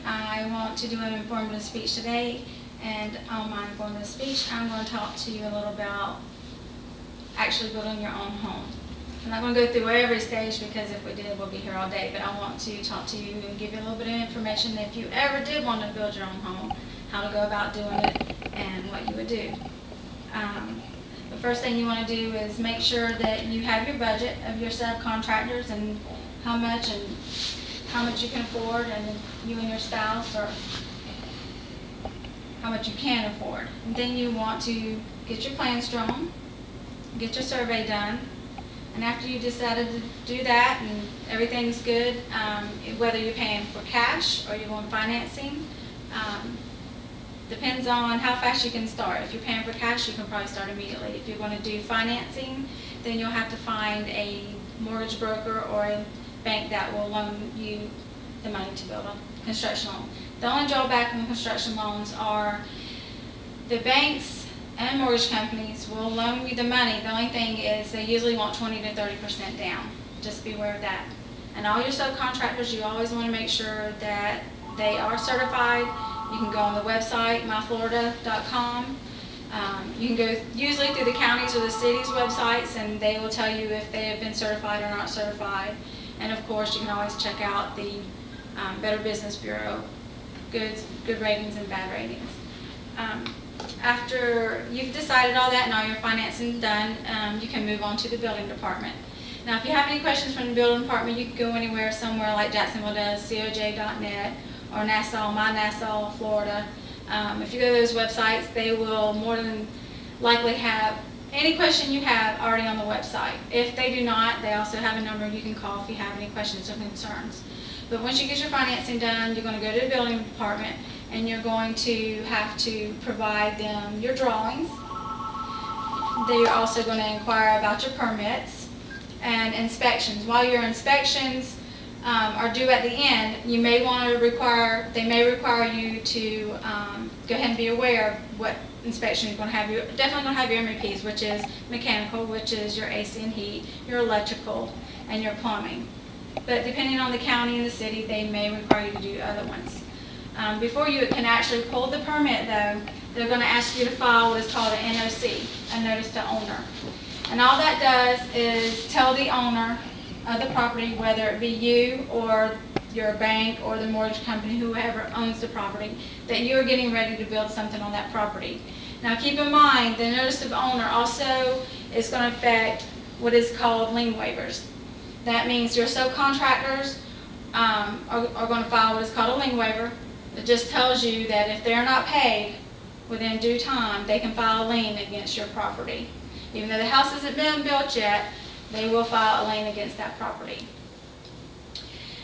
I want to do an informative speech today, and on my informative speech I'm going to talk to you a little about actually building your own home. I'm not going to go through every stage because if we did we'll be here all day, but I want to talk to you and give you a little bit of information if you ever did want to build your own home, how to go about doing it and what you would do. The first thing you want to do is make sure that you have your budget of your subcontractors and how much you can afford, and you and your spouse, or how much you can afford. And then you want to get your plans drawn, get your survey done, and after you decided to do that and everything's good, whether you're paying for cash or you're going financing, depends on how fast you can start. If you're paying for cash, you can probably start immediately. If you're going to do financing, then you'll have to find a mortgage broker or a bank that will loan you the money to build a construction loan. The only drawback on construction loans are the banks and mortgage companies will loan you the money. The only thing is they usually want 20 to 30% down. Just be aware of that. And all your subcontractors, you always want to make sure that they are certified. You can go on the website, myflorida.com. You can go usually through the counties or the city's websites, and they will tell you if they have been certified or not certified. And of course, you can always check out the Better Business Bureau, good ratings and bad ratings. After you've decided all that and all your financing done, you can move on to the building department. Now, if you have any questions from the building department, you can go anywhere, somewhere like Jacksonville does, coj.net, or Nassau, My Nassau, Florida. If you go to those websites, they will more than likely have any question you have already on the website. If they do not, they also have a number you can call if you have any questions or concerns. But once you get your financing done, you're going to go to the building department and you're going to have to provide them your drawings. They're also going to inquire about your permits and inspections. While your inspections are due at the end, you may want to they may require you to go ahead and be aware of what inspection you're going to have. You're definitely going to have your MEPs, which is mechanical, which is your AC and heat, your electrical, and your plumbing. But depending on the county and the city, they may require you to do other ones. Before you can actually pull the permit, though, they're going to ask you to file what is called an NOC, a notice to owner. And all that does is tell the owner of the property, whether it be you or your bank or the mortgage company, whoever owns the property, that you're getting ready to build something on that property. Now keep in mind, the notice of owner also is going to affect what is called lien waivers. That means your subcontractors are going to file what is called a lien waiver. It just tells you that if they're not paid within due time, they can file a lien against your property. Even though the house hasn't been built yet, they will file a lien against that property.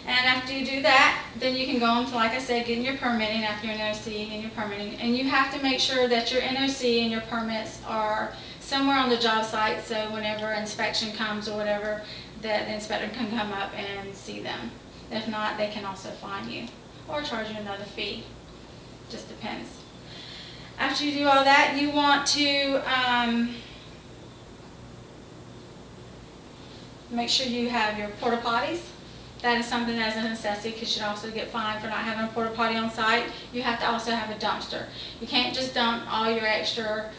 And after you do that, then you can go on to, like I said, getting your permitting after your NOC and your permitting. And you have to make sure that your NOC and your permits are somewhere on the job site, so whenever inspection comes or whatever, that the inspector can come up and see them. If not, they can also fine you or charge you another fee. Just depends. After you do all that, you want to make sure you have your porta potties. That is something that is a necessity because you should also get fined for not having a porta potty on site. You have to also have a dumpster. You can't just dump all your extra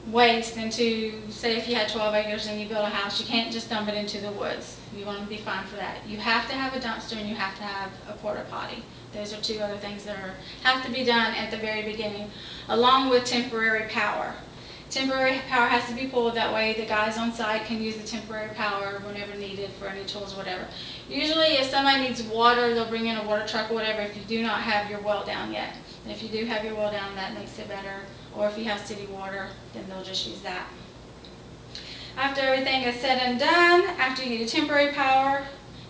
waste into, say if you had 12 acres and you build a house, you can't just dump it into the woods. You want to be fined for that. You have to have a dumpster and you have to have a porta potty. Those are two other things that have to be done at the very beginning, along with temporary power. Temporary power has to be pulled, that way the guys on site can use the temporary power whenever needed for any tools or whatever. Usually if somebody needs water, they'll bring in a water truck or whatever if you do not have your well down yet. And if you do have your well down, that makes it better. Or if you have city water, then they'll just use that. After everything is said and done, after you get your temporary power,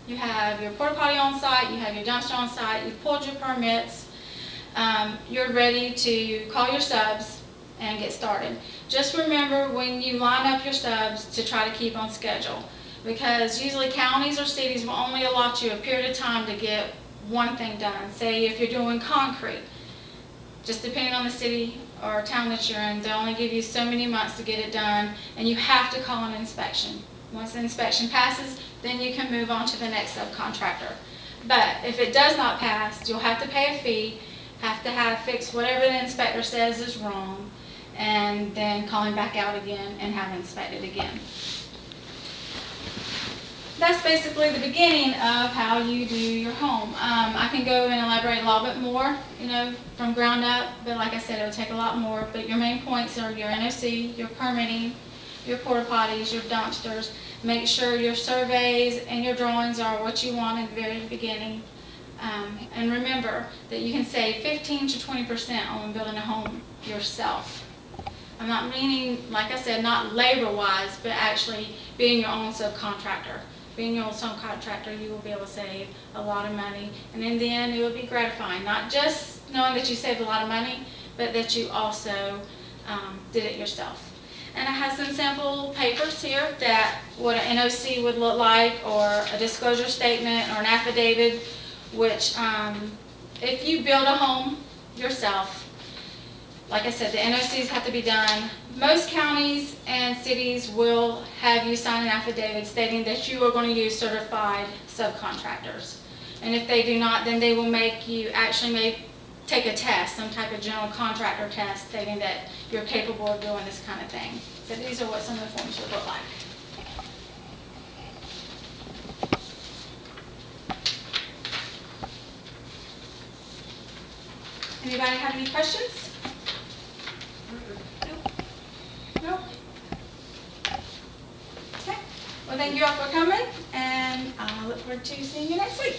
you have your porta potty on site, you have your dumpster on site, you've pulled your permits, you're ready to call your subs and get started. Just remember when you line up your subs to try to keep on schedule, because usually counties or cities will only allot you a period of time to get one thing done. Say if you're doing concrete, just depending on the city or town that you're in, they'll only give you so many months to get it done, and you have to call an inspection. Once the inspection passes, then you can move on to the next subcontractor. But if it does not pass, you'll have to pay a fee, have to have fixed whatever the inspector says is wrong, and then call him back out again and have it inspected again. That's basically the beginning of how you do your home. I can go and elaborate a little bit more, from ground up, but like I said, it would take a lot more. But your main points are your NOC, your permitting, your porta potties, your dumpsters. Make sure your surveys and your drawings are what you want in the very beginning. And remember that you can save 15 to 20% on building a home yourself. I'm not meaning, like I said, not labor-wise, but actually being your own subcontractor. Being your own subcontractor, you will be able to save a lot of money. And in the end, it will be gratifying. Not just knowing that you saved a lot of money, but that you also did it yourself. And I have some sample papers here that what an NOC would look like, or a disclosure statement, or an affidavit, which if you build a home yourself, like I said, the NOCs have to be done. Most counties and cities will have you sign an affidavit stating that you are going to use certified subcontractors. And if they do not, then they will make you take a test, some type of general contractor test, stating that you're capable of doing this kind of thing. So these are what some of the forms would look like. Anybody have any questions? Nope. Okay. Well, thank you all for coming, and I look forward to seeing you next week.